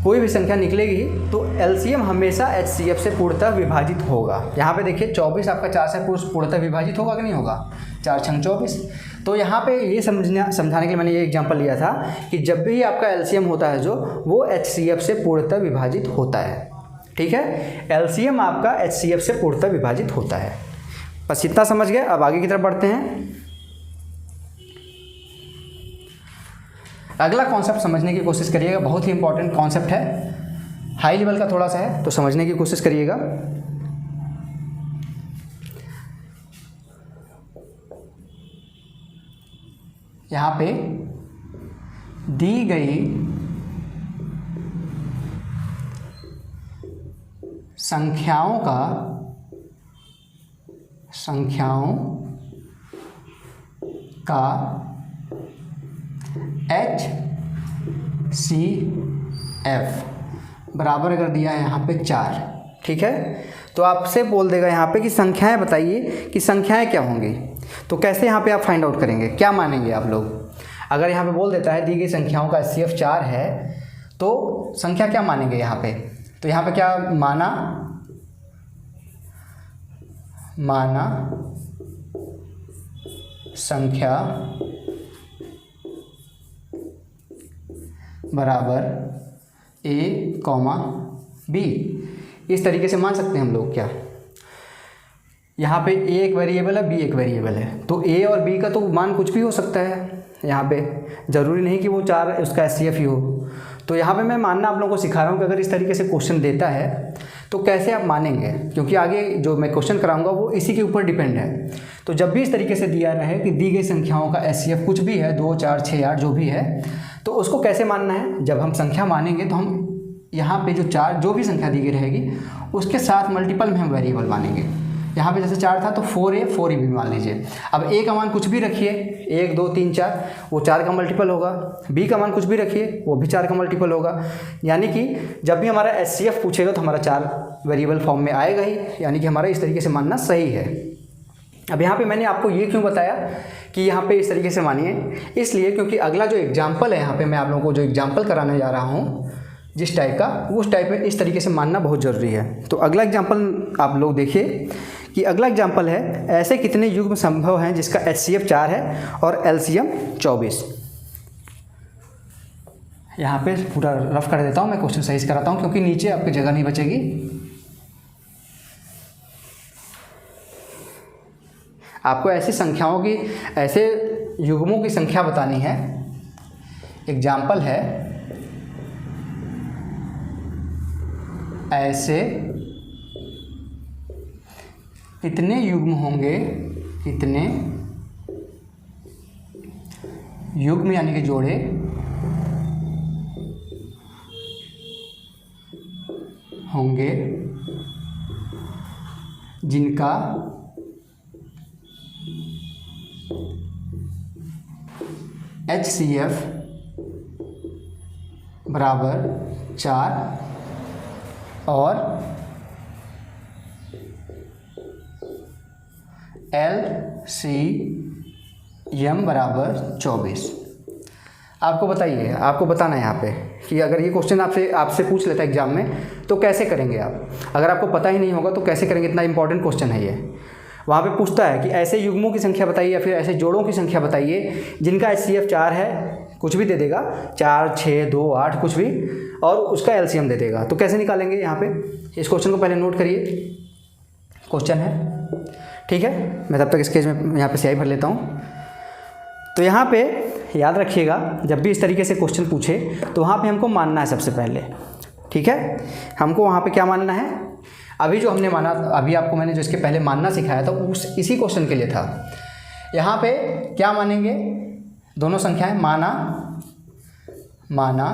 कोई भी संख्या निकलेगी तो एलसीएम हमेशा एचसीएफ से पूर्णतः विभाजित होगा। यहाँ पे देखिए 24 आपका 4 से पूर्णतः विभाजित होगा कि नहीं होगा, 4 छंग 24। तो यहाँ पे ये समझाने के लिए मैंने ये एग्जांपल लिया था कि जब भी आपका एलसीएम होता है जो, वो एचसीएफ से पूर्णतः विभाजित होता है। ठीक है, एलसीएम आपका एचसीएफ से पूर्णतः विभाजित होता है। बस इतना समझ गए। अब आगे की तरफ बढ़ते हैं। अगला कॉन्सेप्ट समझने की कोशिश करिएगा, बहुत ही इंपॉर्टेंट कॉन्सेप्ट है, हाई लेवल का थोड़ा सा है, तो समझने की कोशिश करिएगा। यहाँ पे दी गई संख्याओं का HCF बराबर अगर दिया है यहाँ पे 4, ठीक है, तो आपसे बोल देगा यहाँ पे कि संख्याएं बताइए कि संख्याएं क्या होंगी। तो कैसे यहाँ पे आप फाइंड आउट करेंगे, क्या मानेंगे आप लोग। अगर यहाँ पे बोल देता है दी गई संख्याओं का HCF 4 है, तो संख्या क्या मानेंगे यहाँ पे, तो यहाँ पे क्या माना संख्या बराबर a, b, इस तरीके से मान सकते हैं हम लोग। क्या यहाँ पे a एक वेरिएबल है, b एक वेरिएबल है, तो a और b का तो मान कुछ भी हो सकता है। यहाँ पे ज़रूरी नहीं कि वो 4 उसका एचसीएफ ही हो। तो यहाँ पे मैं मानना आप लोगों को सिखा रहा हूँ कि अगर इस तरीके से क्वेश्चन देता है तो कैसे आप मानेंगे, क्योंकि आगे जो मैं क्वेश्चन कराऊंगा वो इसी के ऊपर डिपेंड है। तो जब भी इस तरीके से दिया रहे कि दी गई संख्याओं का एचसीएफ कुछ भी है, 2, 4, 6, 8 जो भी है, तो उसको कैसे मानना है। जब हम संख्या मानेंगे तो हम यहाँ पे जो भी संख्या दी गई रहेगी उसके साथ मल्टीपल में हम वेरिएबल मानेंगे। यहाँ पे जैसे 4 था तो 4a भी मान लीजिए। अब a का मान कुछ भी रखिए, 1, 2, 3, 4, वो 4 का मल्टीपल होगा। b का मान कुछ भी रखिए, वो भी 4 का मल्टीपल होगा। यानी कि जब भी हमारा एचसीएफ पूछेगा तो हमारा 4 वेरिएबल फॉर्म में आएगा ही, यानी कि हमारा इस तरीके से मानना सही है। अब यहाँ पे मैंने आपको ये क्यों बताया कि यहाँ पे इस तरीके से मानिए, इसलिए क्योंकि अगला जो एग्जाम्पल है, यहाँ पे मैं आप लोगों को जो एग्जाम्पल कराने जा रहा हूँ जिस टाइप का, वो उस टाइप में इस तरीके से मानना बहुत ज़रूरी है। तो अगला एग्जाम्पल आप लोग देखिए कि अगला एग्जाम्पल है, ऐसे कितने युग्म संभव हैं जिसका एचसीएफ 4 है और एलसीएम 24। यहाँ पे पूरा रफ कर देता हूँ मैं, क्वेश्चन सही से कराता हूँ क्योंकि नीचे आपकी जगह नहीं बचेगी। आपको ऐसी संख्याओं की, ऐसे युग्मों की संख्या बतानी है। एग्जाम्पल है, ऐसे कितने युग्म होंगे, कितने युग्म यानी कि जोड़े होंगे जिनका HCF बराबर 4 और LCM बराबर 24। आपको बताइए, आपको बताना है यहाँ पे कि अगर ये क्वेश्चन आपसे पूछ लेता है एग्जाम में तो कैसे करेंगे आप। अगर आपको पता ही नहीं होगा तो कैसे करेंगे, इतना इंपॉर्टेंट क्वेश्चन है ये। वहाँ पे पूछता है कि ऐसे युग्मों की संख्या बताइए या फिर ऐसे जोड़ों की संख्या बताइए जिनका HCF 4 है, कुछ भी दे देगा, 4, 6, 2, 8 कुछ भी, और उसका LCM दे देगा। तो कैसे निकालेंगे यहाँ पे, इस क्वेश्चन को पहले नोट करिए। क्वेश्चन है, ठीक है, मैं तब तक इस केस में यहाँ पे स्याही भर लेता हूँ। तो यहाँ पे याद रखिएगा, जब भी इस तरीके से क्वेश्चन पूछे तो वहाँ पे हमको मानना है सबसे पहले, ठीक है। हमको वहाँ पे क्या मानना है, अभी जो हमने माना, अभी आपको मैंने जो इसके पहले मानना सिखाया था इसी क्वेश्चन के लिए था। यहाँ पे क्या मानेंगे, दोनों संख्याएं, माना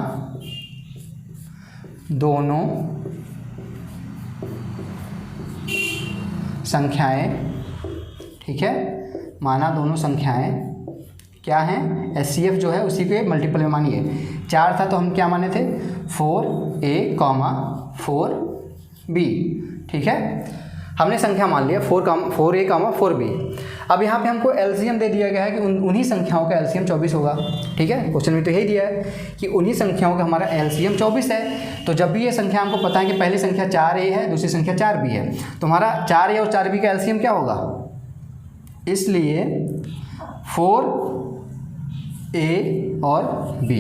दोनों संख्याएं, ठीक है, माना दोनों संख्याएं क्या हैं, एचसीएफ जो है उसी के मल्टीपल में मानिए। 4 था तो हम क्या माने थे, 4a, 4b, ठीक है। हमने संख्या मान लिया 4a, 4b। अब यहाँ पे हमको एलसीएम दे दिया गया है कि उन्हीं संख्याओं का एलसीएम 24 होगा, ठीक है। क्वेश्चन में तो यही दिया है कि उन्हीं संख्याओं का हमारा एलसीएम 24 है। तो जब भी ये संख्या हमको पता है कि पहली संख्या 4a है, दूसरी संख्या 4b है, तो हमारा 4a और 4b का एलसीएम क्या होगा, इसलिए 4a और b,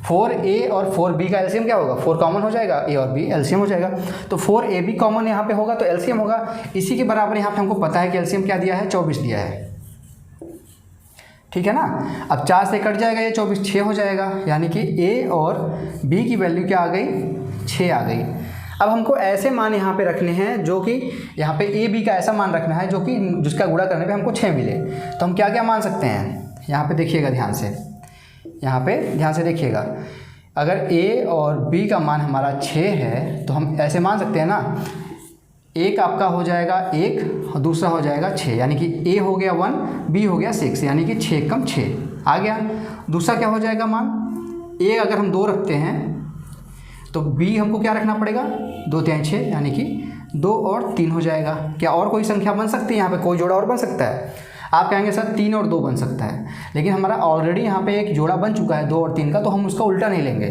4a और 4b का एलसीएम क्या होगा, 4 कॉमन हो जाएगा, a और b एलसीएम हो जाएगा। तो 4ab कॉमन यहाँ पे होगा तो एलसीएम होगा। इसी के बराबर यहाँ पे हमको पता है कि एलसीएम क्या दिया है, 24 दिया है, ठीक है ना। अब 4 से कट जाएगा ये 24, 6 हो जाएगा, यानी कि a और b की वैल्यू क्या आ गई, 6 आ गई। अब हमको ऐसे मान यहाँ पे रखने हैं जो कि यहाँ पे a b का ऐसा मान रखना है जो कि जिसका गुणा करने पे हमको 6 मिले। तो हम क्या क्या मान सकते हैं, यहाँ पे देखिएगा ध्यान से, यहाँ पे ध्यान से देखिएगा। अगर a और b का मान हमारा 6 है तो हम ऐसे मान सकते हैं ना, एक आपका हो जाएगा 1 और दूसरा हो जाएगा 6, यानी कि a हो गया 1, b हो गया 6, यानी कि 6 कम 6 आ गया। दूसरा क्या हो जाएगा मान, a अगर हम 2 रखते हैं तो b हमको क्या रखना पड़ेगा, 2 3 6, यानी कि 2 और 3 हो जाएगा। क्या और कोई संख्या बन सकती है, यहाँ पे कोई जोड़ा और बन सकता है? आप कहेंगे सर 3 और 2 बन सकता है, लेकिन हमारा ऑलरेडी यहाँ पे एक जोड़ा बन चुका है 2 और 3 का, तो हम उसका उल्टा नहीं लेंगे।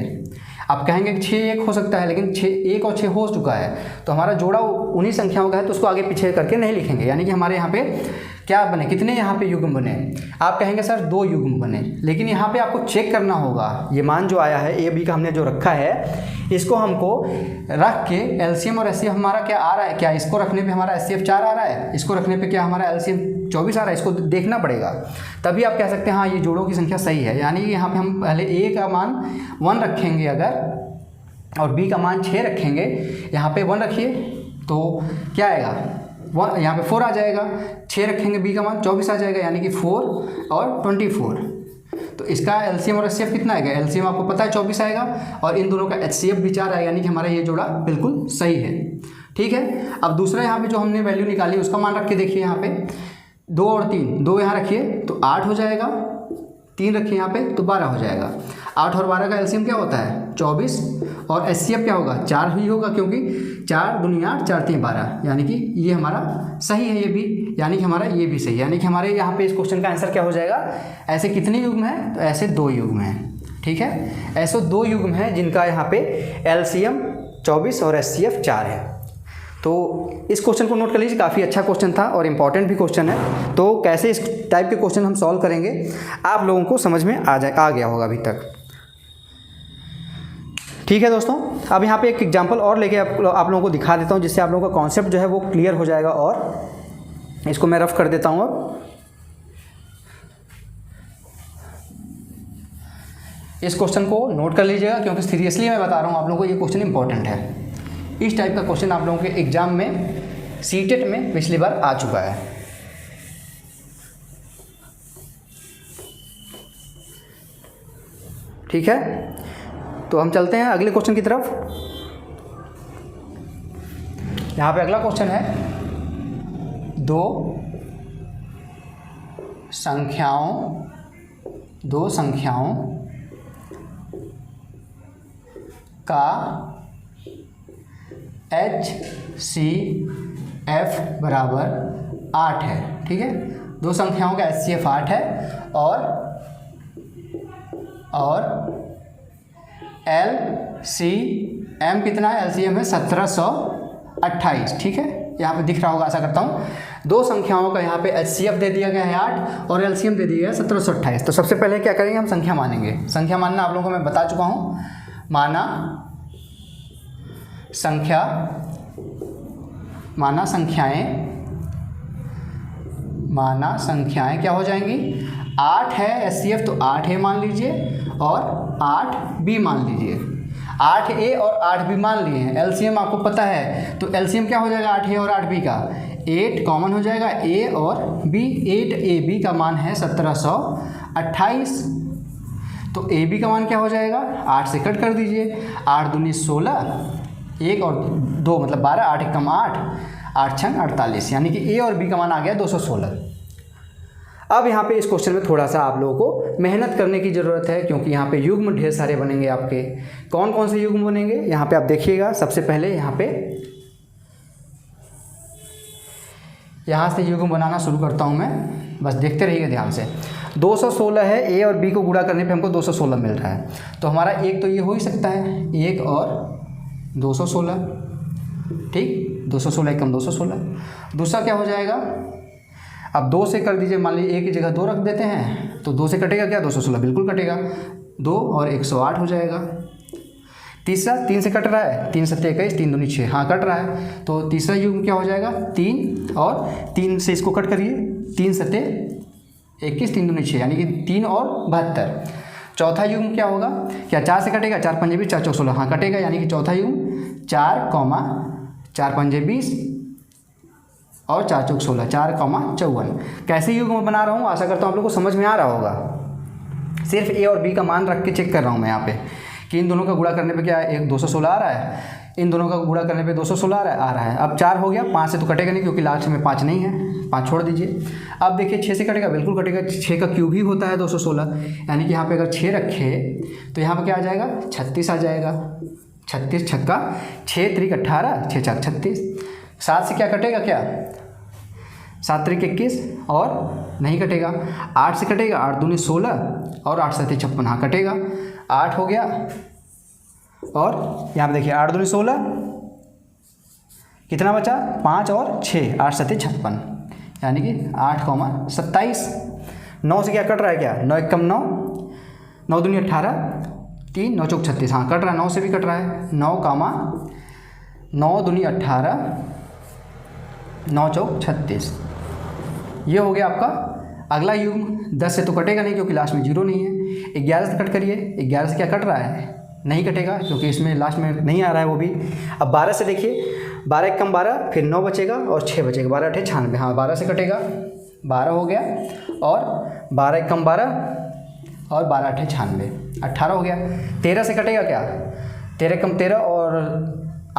आप कहेंगे कि 6 1 हो सकता है, लेकिन 6 1 और 6 हो चुका है, तो हमारा जोड़ा उन्हीं संख्याओं का है, तो उसको आगे पीछे करके नहीं लिखेंगे। यानी कि हमारे यहाँ पे क्या बने, कितने यहाँ पे युग्म बने? आप कहेंगे सर 2 युग्म बने, लेकिन यहाँ पे आपको चेक करना होगा। ये मान जो आया है ए बी का हमने जो रखा है, इसको हमको रख के एलसीएम और एचसीएफ हमारा क्या आ रहा है, क्या इसको रखने पे हमारा एचसीएफ 4 आ रहा है, इसको रखने पे क्या हमारा एलसीएम 24 आ रहा है, इसको देखना पड़ेगा। तभी आप कह सकते हैं हाँ ये जोड़ों की संख्या सही है। यानी कि यहाँ पे हम पहले ए का मान 1 रखेंगे अगर, और बी का मान 6 रखेंगे, यहाँ पे 1 रखिए तो क्या आएगा, यहाँ पे 4 आ जाएगा, 6 रखेंगे बी का मान 24 आ जाएगा, यानी कि 4 और 24। तो इसका एलसीएम और एचसीएफ कितना आएगा, एलसीएम आपको पता है 24 आएगा, और इन दोनों का एचसीएफ भी 4 आएगा, यानी कि हमारा ये जोड़ा बिल्कुल सही है। ठीक है, अब दूसरा यहाँ पे जो हमने वैल्यू निकाली उसका मान रख के देखिए, यहाँ पे 2 और 3, 2 यहाँ रखिए तो 8 हो जाएगा, 3 रखिए यहाँ पे तो 12 हो जाएगा। 8 और 12 का एलसीएम क्या होता है 24, और एचसीएफ क्या होगा 4 ही होगा, क्योंकि 4 दूनी 8 4 3 12, यानी कि ये हमारा सही है ये भी, यानी कि हमारा ये भी सही, यानी कि हमारे यहाँ पे इस क्वेश्चन का आंसर क्या हो जाएगा, ऐसे कितने युग्म हैं, तो ऐसे 2 युग्म हैं। ठीक है, ऐसे 2 युग्म हैं जिनका यहाँ पे एलसीएम 24 और एचसीएफ 4 है। तो इस क्वेश्चन को नोट कर लीजिए, काफ़ी अच्छा क्वेश्चन था और इम्पॉर्टेंट भी क्वेश्चन है। तो कैसे इस टाइप के क्वेश्चन हम सॉल्व करेंगे आप लोगों को समझ में आ गया होगा अभी तक। ठीक है दोस्तों, अब यहाँ पे एक एग्जांपल और लेके आप लोगों को दिखा देता हूँ, जिससे आप लोगों का कॉन्सेप्ट जो है वो क्लियर हो जाएगा। और इसको मैं रफ कर देता हूँ। अब इस क्वेश्चन को नोट कर लीजिएगा, क्योंकि सीरियसली मैं बता रहा हूँ आप लोगों को, ये क्वेश्चन इंपॉर्टेंट है। इस टाइप का क्वेश्चन आप लोगों के एग्जाम में सीटेट में पिछली बार आ चुका है। ठीक है, तो हम चलते हैं अगले क्वेश्चन की तरफ। यहाँ पे अगला क्वेश्चन है, 2 संख्याओं का HCF बराबर 8 है। ठीक है, 2 संख्याओं का HCF 8 है, और LCM कितना है, LCM है 1728। ठीक है, यहाँ पे दिख रहा होगा आशा करता हूँ। 2 संख्याओं का यहाँ पे HCF दे दिया गया है 8 और LCM दे दिया गया है 1728। तो सबसे पहले क्या करेंगे, हम संख्या मानेंगे। संख्या मानना आप लोगों को मैं बता चुका हूँ, माना संख्याएं क्या हो जाएंगी, 8 है HCF तो 8A मान लीजिए, और 8B मान लीजिए। 8A और 8B मान लिए हैं। LCM आपको पता है, तो LCM क्या हो जाएगा 8A और 8B का, 8 कॉमन हो जाएगा, A और B, 8AB का मान है 1728। तो AB का मान क्या हो जाएगा, 8 से कट कर दीजिए, 8 दूनी 16, 1 और 2 मतलब 12, 8 एक कम 8, 8 छंग 48, यानी कि A और B का मान आ गया 216। अब यहाँ पे इस क्वेश्चन में थोड़ा सा आप लोगों को मेहनत करने की ज़रूरत है, क्योंकि यहाँ पे युग्म ढेर सारे बनेंगे आपके। कौन कौन से युग्म बनेंगे यहाँ पे आप देखिएगा। सबसे पहले यहाँ से युग्म बनाना शुरू करता हूँ मैं, बस देखते रहिए ध्यान से। 216 है, A और B को गुणा करने पे हमको 216 मिल रहा है, तो हमारा एक तो ये हो ही सकता है, 1 और 216। ठीक, 216 एक कम 216। दूसरा क्या हो जाएगा, अब 2 से कर दीजिए, मान लीजिए 1 की जगह 2 रख देते हैं, तो 2 से कटेगा क्या, 216 बिल्कुल कटेगा, 2 और 108 हो जाएगा। तीसरा 3 से कट रहा है, 3 7 21, 3 दूनी 6, हाँ कट रहा है, तो तीसरा युग्म क्या हो जाएगा 3, और 3 से इसको कट करिए, 3 7 21, 3 दूनी 6, यानी कि 3 और 72। चौथा युग्म क्या होगा, क्या 4 से कटेगा, 4 पंजे 20, 4 चौक 16, हाँ कटेगा, यानी कि चौथा युग्म 4, 4 पंजे 20 और 4 चौक 16, 4, 54। कैसे युग्म बना रहा हूँ, आशा करता हूँ आप लोग को समझ में आ रहा होगा। सिर्फ A और B का मान रख के चेक कर रहा हूँ मैं यहाँ पे, कि इन दोनों का गुणा करने पे क्या है, एक 216 आ रहा है, इन दोनों का गुणा करने पे 216 आ रहा है। अब 4 हो गया, 5 से तो कटेगा नहीं, क्योंकि लास्ट में 5 नहीं है, 5 छोड़ दीजिए। अब देखिए 6 से कटेगा, बिल्कुल कटेगा, 6 का क्यूब ही होता है 216, यानी कि यहाँ पे अगर 6 रखे तो यहाँ पे क्या आ जाएगा, 36 आ जाएगा। 36 छक्का 6 त्रिक 18, 6 चाक 36। 7 से क्या कटेगा, क्या 7 त्रिक 21 और नहीं कटेगा। 8 से कटेगा, 8 दूनी 16 और 8 7 56, हाँ कटेगा। 8 हो गया और यहाँ पे देखिए 8 दूनी 16, कितना बचा 5 और 6, 8 7 56, यानी कि 8,27। 9 से क्या कट रहा है, क्या 9 1 9, 9 दूनी 18, 3 9 चौक 36, हाँ कट रहा है, 9 से भी कट रहा है, 9 दूनी 18, 9 चौक 36, ये हो गया आपका अगला युग्म। 10 से तो कटेगा नहीं क्योंकि लास्ट में 0 नहीं है। 11 से कट करिए, 11 से क्या कट रहा है, नहीं कटेगा क्योंकि इसमें लास्ट में नहीं आ रहा है वो भी। अब 12 से देखिए, 12 1 12, फिर 9 बचेगा और 6 बचेगा, 12 8 96, हाँ 12 से कटेगा, 12 हो गया, और 12 1 12 और 12 8 96, 18 हो गया। 13 से कटेगा क्या, 13 1 13 और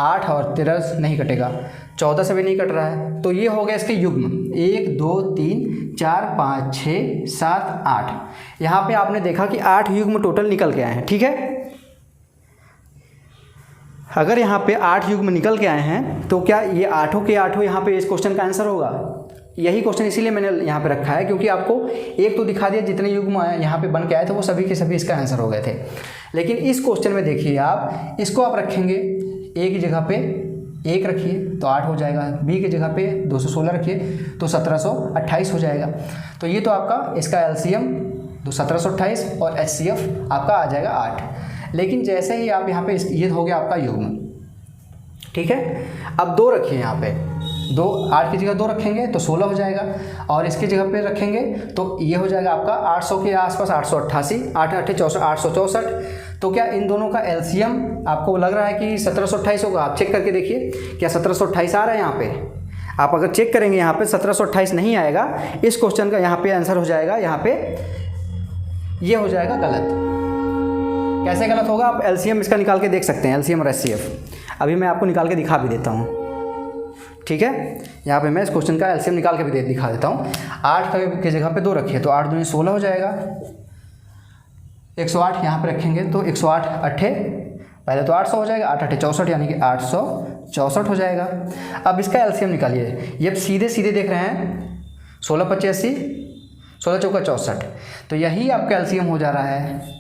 8 और 13 नहीं कटेगा, 14 से भी नहीं कट रहा है। तो ये हो गया इसके युग्म 1 2 3 4 5 6 7 8। यहाँ पे आपने देखा कि 8 युग्म टोटल निकल के आए हैं, ठीक है। अगर यहाँ पे 8 युग्म निकल के आए हैं तो क्या ये 8 के 8 यहाँ पे इस क्वेश्चन का आंसर होगा? यही क्वेश्चन इसीलिए मैंने यहाँ पे रखा है क्योंकि आपको एक तो दिखा दिया जितने युग्म यहाँ पे बन के आए थे वो सभी के सभी इसका आंसर हो गए थे। लेकिन इस क्वेश्चन में देखिए आप, इसको आप रखेंगे ए की जगह पे 1 रखिए तो 8 हो जाएगा, बी की जगह पे 216 रखिए तो 1728 हो जाएगा। तो ये तो आपका इसका एलसीएम 1728 और एचसीएफ आपका आ जाएगा 8। लेकिन जैसे ही आप यहाँ पे ये हो गया आपका युग्म, ठीक है। अब 2 रखिए यहाँ पे, 2 8 की जगह 2 रखेंगे तो 16 हो जाएगा, और इसकी जगह पे रखेंगे तो ये हो जाएगा आपका 800 के आसपास 888, 8 8 64 864। तो क्या इन दोनों का एलसीएम आपको लग रहा है कि 1728 होगा? आप चेक करके देखिए क्या 1728 आ रहा है यहाँ पे। आप अगर चेक करेंगे यहाँ पे 1728 नहीं आएगा, इस क्वेश्चन का यहाँ पे आंसर हो जाएगा, यहाँ पे ये हो जाएगा गलत। कैसे गलत होगा? आप एलसीएम इसका निकाल के देख सकते हैं, एलसीएम और एचसीएफ। अभी मैं आपको निकाल के दिखा भी देता हूँ, ठीक है। यहाँ पे मैं इस क्वेश्चन का एलसीएम निकाल के भी दिखा देता हूँ। 8 की जगह पे 2 रखिए तो 8 दूनी 16 हो जाएगा, 108 यहाँ पे रखेंगे तो 108 8, पहले तो 800 हो जाएगा, 8 8 64 यानी कि 864 हो जाएगा। अब इसका एलसीएम निकालिए, ये सीधे सीधे देख रहे हैं 16 25 80, 16 चौका 64, तो यही आपका एलसीएम हो जा रहा है।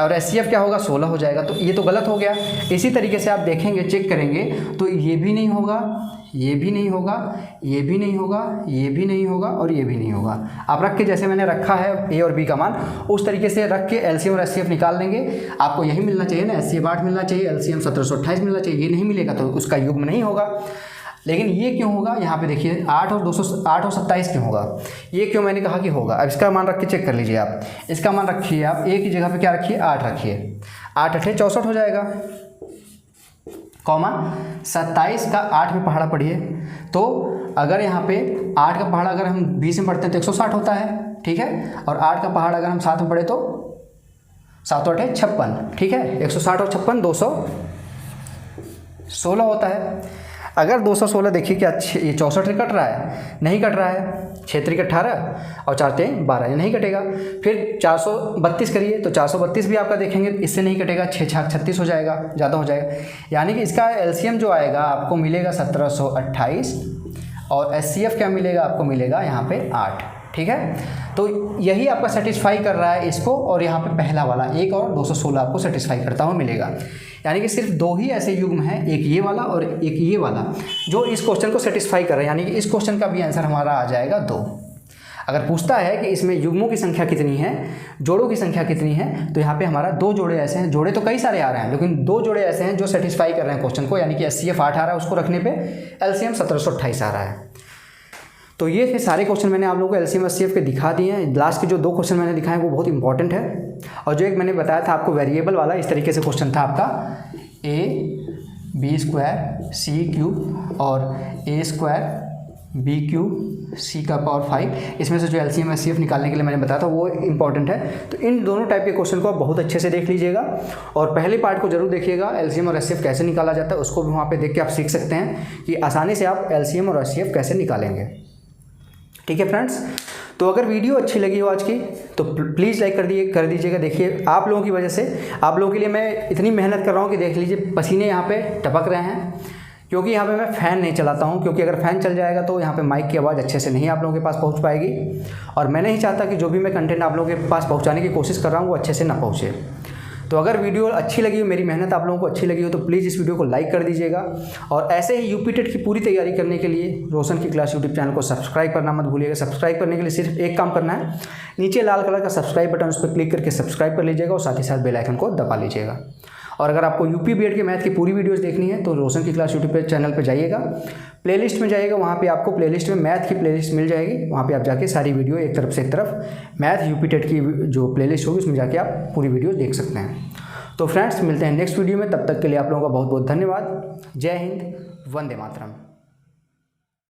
और एचसीएफ क्या होगा? 16 हो जाएगा। तो ये तो गलत हो गया। इसी तरीके से आप देखेंगे, चेक करेंगे तो ये भी नहीं होगा, ये भी नहीं होगा, ये भी नहीं होगा, ये भी नहीं होगा और ये भी नहीं होगा। आप रख के जैसे मैंने रखा है ए और बी का मान, उस तरीके से रख के एलसीएम और एचसीएफ निकाल लेंगे। आपको यही मिलना चाहिए ना, एचसीएफ 8 मिलना चाहिए, एलसीएम 1728 मिलना चाहिए। ये नहीं मिलेगा तो उसका युग्म नहीं होगा। लेकिन ये क्यों होगा? यहाँ पे देखिए 8 और 27 क्यों होगा? ये क्यों मैंने कहा कि होगा? अब इसका मान रख के चेक कर लीजिए आप। इसका मान रखिए आप, ए की जगह पे क्या रखिए? 8 रखिए, 8 8 64 हो जाएगा, कॉमा 27 का 8 में पहाड़ा पढ़िए। तो अगर यहाँ पे 8 का पहाड़ा अगर हम 20 में पढ़ते हैं तो 160 होता है, ठीक है। और 8 का पहाड़ा अगर हम 7 में पढ़े तो 7 8 56, ठीक है। 160 और 56 216 होता है। अगर 216 देखिए क्या ये 64 कट रहा है? नहीं कट रहा है। 6 3 18 और 4 3 12, ये नहीं कटेगा। फिर 432 करिए तो 432 भी आपका देखेंगे इससे नहीं कटेगा, 6 6 36 हो जाएगा, ज़्यादा हो जाएगा। यानी कि इसका एलसीएम जो आएगा आपको मिलेगा 1728 और एचसीएफ क्या मिलेगा? आपको मिलेगा यहाँ पे 8, ठीक है। तो यही आपका सेटिस्फाई कर रहा है इसको, और यहाँ पे पहला वाला 1 और 216 आपको सेटिस्फाई करता हुआ मिलेगा। यानी कि सिर्फ 2 ही ऐसे युग्म हैं, एक ये वाला और एक ये वाला, जो इस क्वेश्चन को सेटिस्फाई कर रहे हैं। यानी कि इस क्वेश्चन का भी आंसर हमारा आ जाएगा 2। अगर पूछता है कि इसमें युग्मों की संख्या कितनी है, जोड़ों की संख्या कितनी है, तो यहाँ पे हमारा 2 जोड़े ऐसे हैं। जोड़े तो कई सारे आ रहे हैं लेकिन 2 जोड़े ऐसे हैं जो सेटिस्फाई कर रहे हैं क्वेश्चन को। यानी कि एचसीएफ 8 आ रहा है, उसको रखने पर एलसीएम 1728 आ रहा है। तो ये थे सारे क्वेश्चन मैंने आप लोगों को एलसीएम एचसीएफ के दिखा दिए हैं। लास्ट के जो 2 क्वेश्चन मैंने दिखाए वो बहुत इंपॉर्टेंट है। और जो एक मैंने बताया था आपको वेरिएबल वाला, इस तरीके से क्वेश्चन था आपका a² c³ और a² b³ c⁵। इसमें से जो एलसीएम एचसीएफ निकालने के लिए मैंने बताया था वो इंपॉर्टेंट है। तो इन दोनों टाइप के क्वेश्चन को आप बहुत अच्छे से देख लीजिएगा और पहले पार्ट को जरूर देखिएगा, एलसीएम और एचसीएफ कैसे निकाला जाता है उसको भी वहाँ पे देख के आप सीख सकते हैं कि आसानी से आप एलसीएम और एचसीएफ कैसे निकालेंगे। ठीक है फ्रेंड्स, तो अगर वीडियो अच्छी लगी हो आज की तो प्लीज़ लाइक कर दीजिएगा। देखिए आप लोगों की वजह से, आप लोगों के लिए मैं इतनी मेहनत कर रहा हूँ कि देख लीजिए पसीने यहाँ पे टपक रहे हैं, क्योंकि यहाँ पे मैं फ़ैन नहीं चलाता हूँ। क्योंकि अगर फ़ैन चल जाएगा तो यहाँ पे माइक की आवाज़ अच्छे से नहीं आप लोगों के पास पहुँच पाएगी, और मैं नहीं चाहता कि जो भी मैं कंटेंट आप लोगों के पास पहुँचाने की कोशिश कर रहा हूँ वो अच्छे से ना पहुँचे। तो अगर वीडियो अच्छी लगी हो, मेरी मेहनत आप लोगों को अच्छी लगी हो, तो प्लीज़ इस वीडियो को लाइक कर दीजिएगा। और ऐसे ही यूपी टेट की पूरी तैयारी करने के लिए रोशन की क्लास यूट्यूब चैनल को सब्सक्राइब करना मत भूलिएगा। सब्सक्राइब करने के लिए सिर्फ एक काम करना है, नीचे लाल कलर का सब्सक्राइब बटन, उस पर क्लिक करके सब्सक्राइब कर लीजिएगा और साथ ही साथ बेल आइकन को दबा लीजिएगा। और अगर आपको यूपी बीएड के मैथ की पूरी वीडियोस देखनी है तो रोशन की क्लास यूट्यूब चैनल पे जाइएगा, प्लेलिस्ट में जाइएगा, वहाँ पे आपको प्लेलिस्ट में मैथ की प्लेलिस्ट मिल जाएगी। वहाँ पे आप जाके सारी वीडियो एक तरफ से एक तरफ मैथ यूपी टेट की जो प्लेलिस्ट होगी उसमें जाके आप पूरी वीडियो देख सकते हैं। तो फ्रेंड्स, मिलते हैं नेक्स्ट वीडियो में, तब तक के लिए आप लोगों का बहुत बहुत धन्यवाद। जय हिंद, वंदे मातरम।